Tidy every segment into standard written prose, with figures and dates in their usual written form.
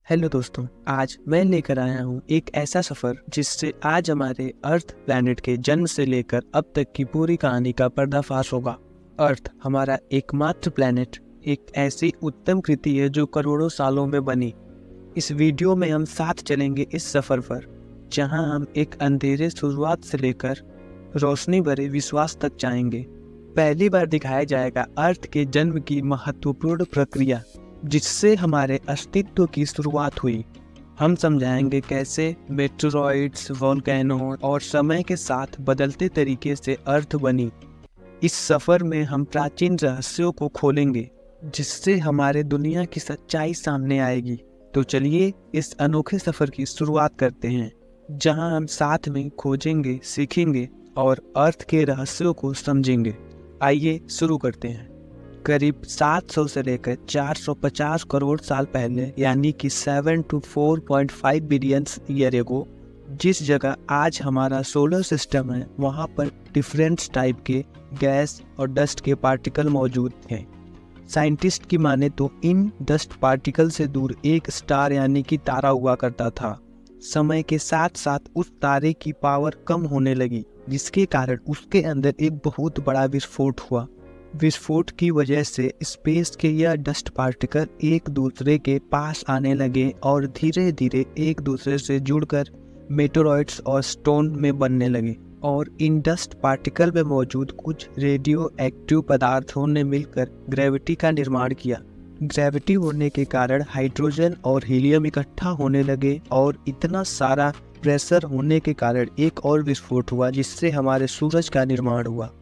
Hello दोस्तों, आज मैं लेकर आया हूँ एक ऐसा सफर जिससे आज हमारे अर्थ प्लैनेट के जन्म से लेकर अब तक की पूरी कहानी का पर्दाफाश होगा। अर्थ हमारा एकमात्र प्लैनेट एक ऐसी उत्तम कृति है जो करोड़ों सालों में बनी। इस वीडियो में हम साथ चलेंगे इस सफर पर, जहाँ हम एक अंधेरे शुरुआत से लेकर रोशनी भरे विश्वास तक जाएंगे। पहली बार दिखाया जाएगा अर्थ के जन्म की महत्वपूर्ण प्रक्रिया जिससे हमारे अस्तित्व की शुरुआत हुई। हम समझाएंगे कैसे मेटेरॉइड्स, वोल्केनो और समय के साथ बदलते तरीके से अर्थ बनी। इस सफर में हम प्राचीन रहस्यों को खोलेंगे जिससे हमारे दुनिया की सच्चाई सामने आएगी। तो चलिए इस अनोखे सफर की शुरुआत करते हैं, जहां हम साथ में खोजेंगे, सीखेंगे और अर्थ के रहस्यों को समझेंगे। आइए शुरू करते हैं। करीब 700 से लेकर 450 करोड़ साल पहले, यानी कि 7 to 4.5 बिलियन ईयर एगो, जिस जगह आज हमारा सोलर सिस्टम है, वहाँ पर डिफरेंट टाइप के गैस और डस्ट के पार्टिकल मौजूद थे। साइंटिस्ट की माने तो इन डस्ट पार्टिकल से दूर एक स्टार यानी कि तारा हुआ करता था। समय के साथ साथ उस तारे की पावर कम होने लगी, जिसके कारण उसके अंदर एक बहुत बड़ा विस्फोट हुआ। विस्फोट की वजह से स्पेस के यह डस्ट पार्टिकल एक दूसरे के पास आने लगे और धीरे धीरे एक दूसरे से जुड़कर मेटेरॉइड्स और स्टोन में बनने लगे। और इन डस्ट पार्टिकल में मौजूद कुछ रेडियो एक्टिव पदार्थों ने मिलकर ग्रेविटी का निर्माण किया। ग्रेविटी होने के कारण हाइड्रोजन और हीलियम इकट्ठा होने लगे और इतना सारा प्रेशर होने के कारण एक और विस्फोट हुआ, जिससे हमारे सूरज का निर्माण हुआ।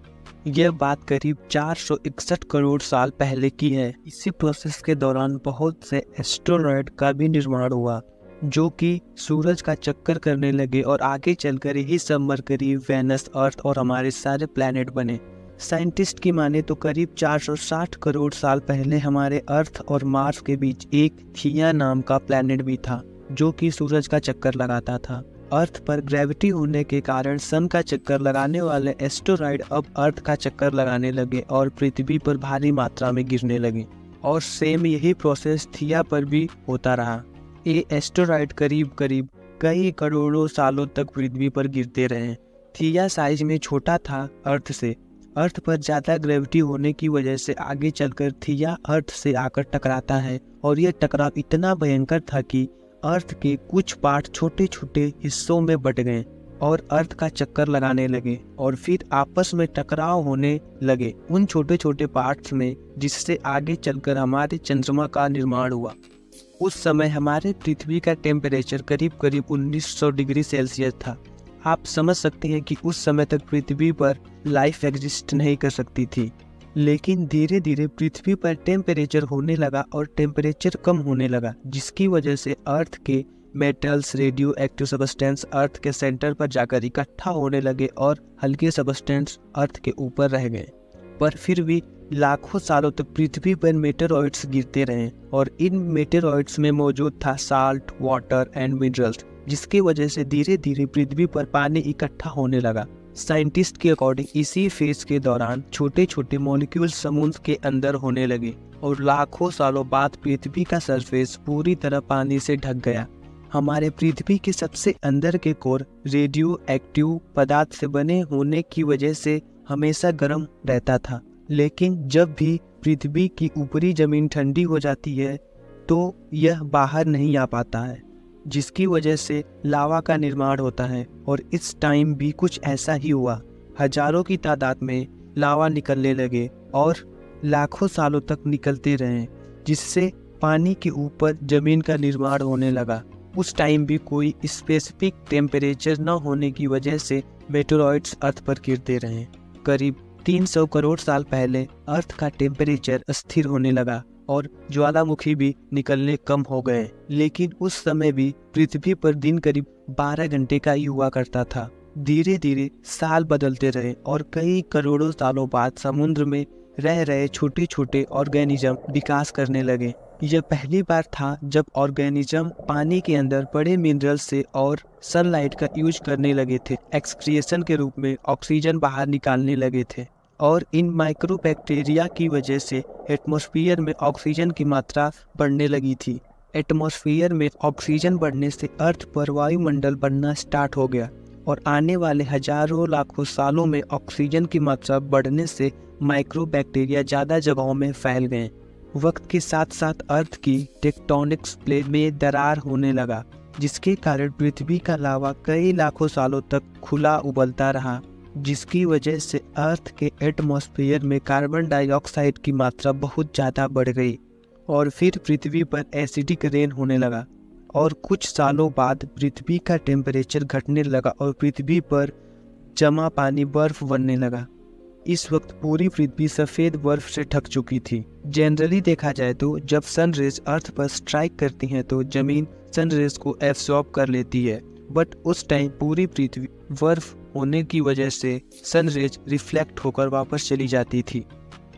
यह बात करीब 461 करोड़ साल पहले की है। इसी प्रोसेस के दौरान बहुत से एस्ट्रोनॉइड का भी निर्माण हुआ, जो कि सूरज का चक्कर करने लगे और आगे चलकर यही सब मरकरी, वेनस, अर्थ और हमारे सारे प्लैनेट बने। साइंटिस्ट की माने तो करीब 460 करोड़ साल पहले हमारे अर्थ और मार्स के बीच एक थिया नाम का प्लैनेट भी था, जो कि सूरज का चक्कर लगाता था। अर्थ पर ग्रेविटी होने के कारण सन का चक्कर लगाने वाले एस्टेरॉइड अब अर्थ का चक्कर लगाने लगे और पृथ्वी पर भारी मात्रा में गिरने लगे। और सेम यही प्रोसेस थिया पर भी होता रहा। ये एस्टेरॉइड करीब करीब कई करोड़ों सालों तक पृथ्वी पर गिरते रहे। थिया साइज में छोटा था अर्थ से। अर्थ पर ज़्यादा ग्रेविटी होने की वजह से आगे चलकर थिया अर्थ से आकर टकराता है, और यह टकराव इतना भयंकर था कि अर्थ के कुछ पार्ट छोटे छोटे हिस्सों में बट गए और अर्थ का चक्कर लगाने लगे और फिर आपस में टकराव होने लगे उन छोटे छोटे पार्ट्स में, जिससे आगे चलकर हमारे चंद्रमा का निर्माण हुआ। उस समय हमारे पृथ्वी का टेम्परेचर करीब करीब 1900 डिग्री सेल्सियस था। आप समझ सकते हैं कि उस समय तक पृथ्वी पर लाइफ एग्जिस्ट नहीं कर सकती थी। लेकिन धीरे धीरे पृथ्वी पर टेम्परेचर होने लगा और टेम्परेचर कम होने लगा, जिसकी वजह से अर्थ के मेटल्स, रेडियो एक्टिव सब्सटेंस अर्थ के सेंटर पर जाकर इकट्ठा होने लगे और हल्के सब्सटेंस अर्थ के ऊपर रह गए। पर फिर भी लाखों सालों तक पृथ्वी पर मेटेरॉइड्स गिरते रहे और इन मेटेरॉइड्स में मौजूद था साल्ट, वाटर एंड मिनरल्स, जिसकी वजह से धीरे धीरे पृथ्वी पर पानी इकट्ठा होने लगा। साइंटिस्ट के अकॉर्डिंग इसी फेज के दौरान छोटे छोटे मॉलिक्यूल समुद्र के अंदर होने लगे और लाखों सालों बाद पृथ्वी का सरफेस पूरी तरह पानी से ढक गया। हमारे पृथ्वी के सबसे अंदर के कोर रेडियो एक्टिव पदार्थ से बने होने की वजह से हमेशा गर्म रहता था। लेकिन जब भी पृथ्वी की ऊपरी जमीन ठंडी हो जाती है तो यह बाहर नहीं आ पाता है, जिसकी वजह से लावा का निर्माण होता है। और इस टाइम भी कुछ ऐसा ही हुआ। हजारों की तादाद में लावा निकलने लगे और लाखों सालों तक निकलते रहे, जिससे पानी के ऊपर जमीन का निर्माण होने लगा। उस टाइम भी कोई स्पेसिफिक टेम्परेचर न होने की वजह से मेटेरॉइड्स अर्थ पर गिरते रहे। करीब 300 करोड़ साल पहले अर्थ का टेम्परेचर स्थिर होने लगा और ज्वालामुखी भी निकलने कम हो गए। लेकिन उस समय भी पृथ्वी पर दिन करीब 12 घंटे का ही हुआ करता था। धीरे धीरे साल बदलते रहे और कई करोड़ों सालों बाद समुद्र में रह रहे छोटे छोटे ऑर्गेनिज्म विकास करने लगे। यह पहली बार था जब ऑर्गेनिज्म पानी के अंदर बड़े मिनरल्स से और सनलाइट का यूज करने लगे थे। एक्सक्रिएशन के रूप में ऑक्सीजन बाहर निकालने लगे थे और इन माइक्रोबैक्टीरिया की वजह से एटमॉस्फेयर में ऑक्सीजन की मात्रा बढ़ने लगी थी। एटमॉस्फेयर में ऑक्सीजन बढ़ने से अर्थ पर वायुमंडल बनना स्टार्ट हो गया और आने वाले हजारों लाखों सालों में ऑक्सीजन की मात्रा बढ़ने से माइक्रोबैक्टीरिया ज़्यादा जगहों में फैल गए। वक्त के साथ साथ अर्थ की टेक्टोनिक्स प्लेट में दरार होने लगा, जिसके कारण पृथ्वी का लावा कई लाखों सालों तक खुला उबलता रहा, जिसकी वजह से अर्थ के एटमॉस्फेयर में कार्बन डाइऑक्साइड की मात्रा बहुत ज़्यादा बढ़ गई और फिर पृथ्वी पर एसिडिक रेन होने लगा। और कुछ सालों बाद पृथ्वी का टेम्परेचर घटने लगा और पृथ्वी पर जमा पानी बर्फ बनने लगा। इस वक्त पूरी पृथ्वी सफ़ेद बर्फ से ढक चुकी थी। जनरली देखा जाए तो जब सन रेज अर्थ पर स्ट्राइक करती हैं तो ज़मीन सन रेज को एब्सॉर्ब कर लेती है, बट उस टाइम पूरी पृथ्वी बर्फ होने की वजह से सन रेज रिफ्लेक्ट होकर वापस चली जाती थी।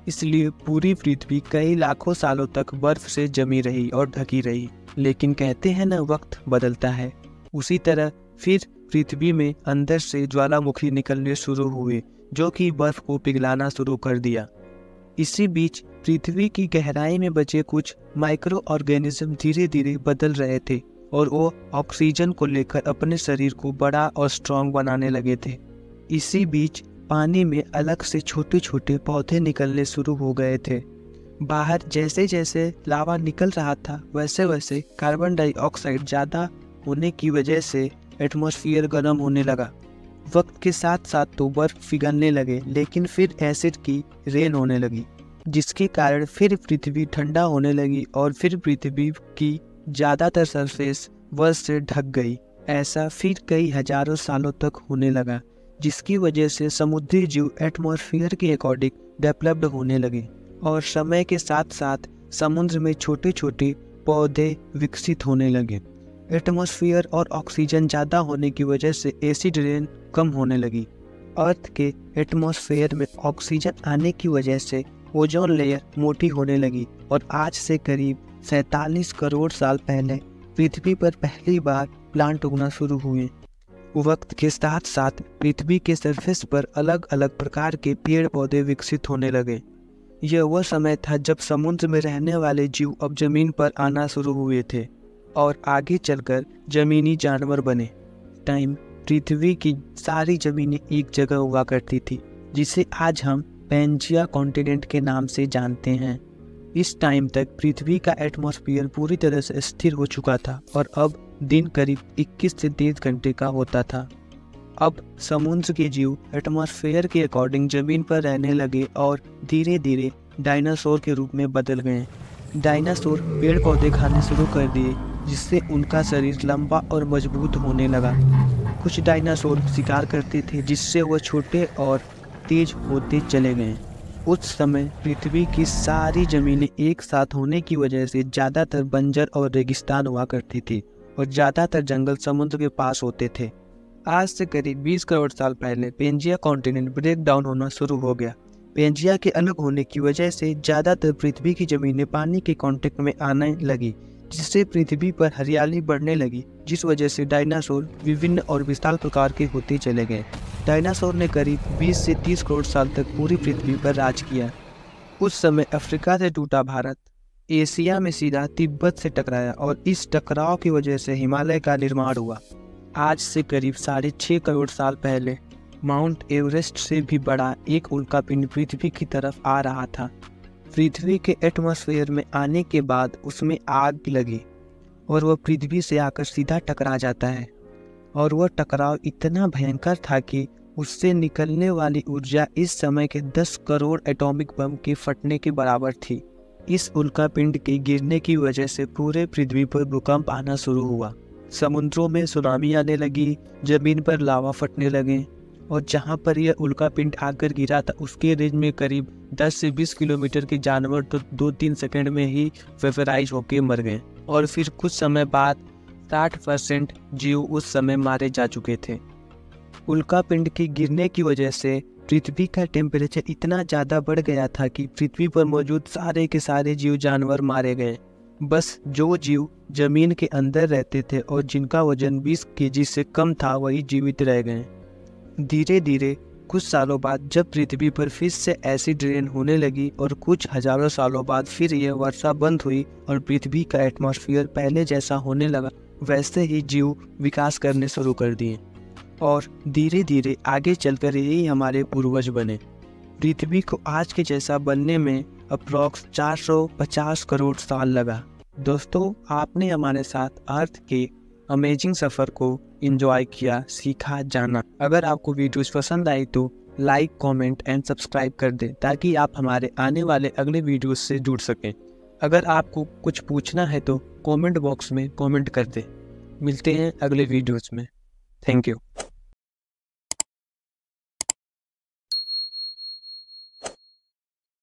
इसलिए पूरी पृथ्वी कई लाखों सालों तक बर्फ से जमी रही और ढकी रही। लेकिन कहते हैं ना, वक्त बदलता है। उसी तरह फिर पृथ्वी में अंदर से ज्वालामुखी निकलने शुरू हुए, जो कि बर्फ को पिघलाना शुरू कर दिया। इसी बीच पृथ्वी की गहराई में बचे कुछ माइक्रो ऑर्गेनिज्म धीरे धीरे बदल रहे थे और वो ऑक्सीजन को लेकर अपने शरीर को बड़ा और स्ट्रांग बनाने लगे थे। इसी बीच पानी में अलग से छोटे छोटे पौधे निकलने शुरू हो गए थे। बाहर जैसे जैसे लावा निकल रहा था वैसे वैसे कार्बन डाइऑक्साइड ज़्यादा होने की वजह से एटमॉस्फेयर गर्म होने लगा। वक्त के साथ साथ तो बर्फ पिघलने लगे, लेकिन फिर एसिड की रेन होने लगी, जिसके कारण फिर पृथ्वी ठंडा होने लगी और फिर पृथ्वी की ज़्यादातर सरफेस बर्फ से ढक गई। ऐसा फिर कई हजारों सालों तक होने लगा, जिसकी वजह से समुद्री जीव एटमॉस्फेयर के अकॉर्डिंग डेवलप्ड होने लगे और समय के साथ साथ समुद्र में छोटे छोटे पौधे विकसित होने लगे। एटमॉस्फेयर और ऑक्सीजन ज़्यादा होने की वजह से एसिड रेन कम होने लगी। अर्थ के एटमॉस्फेयर में ऑक्सीजन आने की वजह से ओजोन लेयर मोटी होने लगी और आज से करीब 47 करोड़ साल पहले पृथ्वी पर पहली बार प्लांट उगना शुरू हुए। वक्त के साथ साथ पृथ्वी के सरफेस पर अलग अलग प्रकार के पेड़ पौधे विकसित होने लगे। यह वह समय था जब समुद्र में रहने वाले जीव अब जमीन पर आना शुरू हुए थे और आगे चलकर जमीनी जानवर बने। टाइम पृथ्वी की सारी जमीनें एक जगह हुआ करती थी, जिसे आज हम पैंजिया कॉन्टिनेंट के नाम से जानते हैं। इस टाइम तक पृथ्वी का एटमॉस्फेयर पूरी तरह से स्थिर हो चुका था और अब दिन करीब 21 से 23 घंटे का होता था। अब समुद्र के जीव एटमॉस्फेयर के अकॉर्डिंग जमीन पर रहने लगे और धीरे धीरे डायनासोर के रूप में बदल गए। डायनासोर पेड़ पौधे खाने शुरू कर दिए, जिससे उनका शरीर लंबा और मजबूत होने लगा। कुछ डायनासोर शिकार करते थे, जिससे वह छोटे और तेज होते चले गए। उस समय पृथ्वी की सारी जमीनें एक साथ होने की वजह से ज़्यादातर बंजर और रेगिस्तान हुआ करती थी और ज़्यादातर जंगल समुद्र के पास होते थे। आज से करीब 20 करोड़ साल पहले पेंजिया कॉन्टिनेंट ब्रेक डाउन होना शुरू हो गया। पेंजिया के अलग होने की वजह से ज़्यादातर पृथ्वी की ज़मीनें पानी के कांटेक्ट में आने लगी, जिससे पृथ्वी पर हरियाली बढ़ने लगी, जिस वजह से डायनासोर विभिन्न और विशाल प्रकार के होते चले गए। डायनासोर ने करीब 20 से 30 करोड़ साल तक पूरी पृथ्वी पर राज किया। उस समय अफ्रीका से टूटा भारत एशिया में सीधा तिब्बत से टकराया और इस टकराव की वजह से हिमालय का निर्माण हुआ। आज से करीब 6.5 करोड़ साल पहले माउंट एवरेस्ट से भी बड़ा एक उल्कापिंड पृथ्वी की तरफ आ रहा था। पृथ्वी के एटमॉस्फेयर में आने के बाद उसमें आग लगी और वह पृथ्वी से आकर सीधा टकरा जाता है और वह टकराव इतना भयंकर था कि उससे निकलने वाली ऊर्जा इस समय के 10 करोड़ एटॉमिक बम के फटने के बराबर थी। इस उल्कापिंड के गिरने की वजह से पूरे पृथ्वी पर भूकंप आना शुरू हुआ। समुद्रों में सुनामी आने लगी, जमीन पर लावा फटने लगे और जहां पर यह उल्कापिंड आकर गिरा था उसके रेंज में करीब 10 से 20 किलोमीटर के जानवर तो 2-3 सेकंड में ही वेपराइज होकर मर गए और फिर कुछ समय बाद 60% जीव उस समय मारे जा चुके थे। उल्कापिंड के गिरने की वजह से पृथ्वी का टेम्परेचर इतना ज़्यादा बढ़ गया था कि पृथ्वी पर मौजूद सारे के सारे जीव जानवर मारे गए। बस जो जीव जमीन के अंदर रहते थे और जिनका वजन 20 केजी से कम था वही जीवित रह गए। धीरे धीरे कुछ सालों बाद जब पृथ्वी पर फिर से एसिड रेन होने लगी और कुछ हजारों सालों बाद फिर यह वर्षा बंद हुई और पृथ्वी का एटमॉस्फेयर पहले जैसा होने लगा, वैसे ही जीव विकास करने शुरू कर दिए और धीरे धीरे आगे चलकर यही हमारे पूर्वज बने। पृथ्वी को आज के जैसा बनने में अप्रॉक्स 450 करोड़ साल लगा। दोस्तों, आपने हमारे साथ अर्थ के अमेजिंग सफ़र को एंजॉय किया, सीखा, जाना। अगर आपको वीडियोस पसंद आई तो लाइक, कमेंट एंड सब्सक्राइब कर दें ताकि आप हमारे आने वाले अगले वीडियोस से जुड़ सकें। अगर आपको कुछ पूछना है तो कमेंट बॉक्स में कमेंट कर दें। मिलते हैं अगले वीडियोस में। Thank you.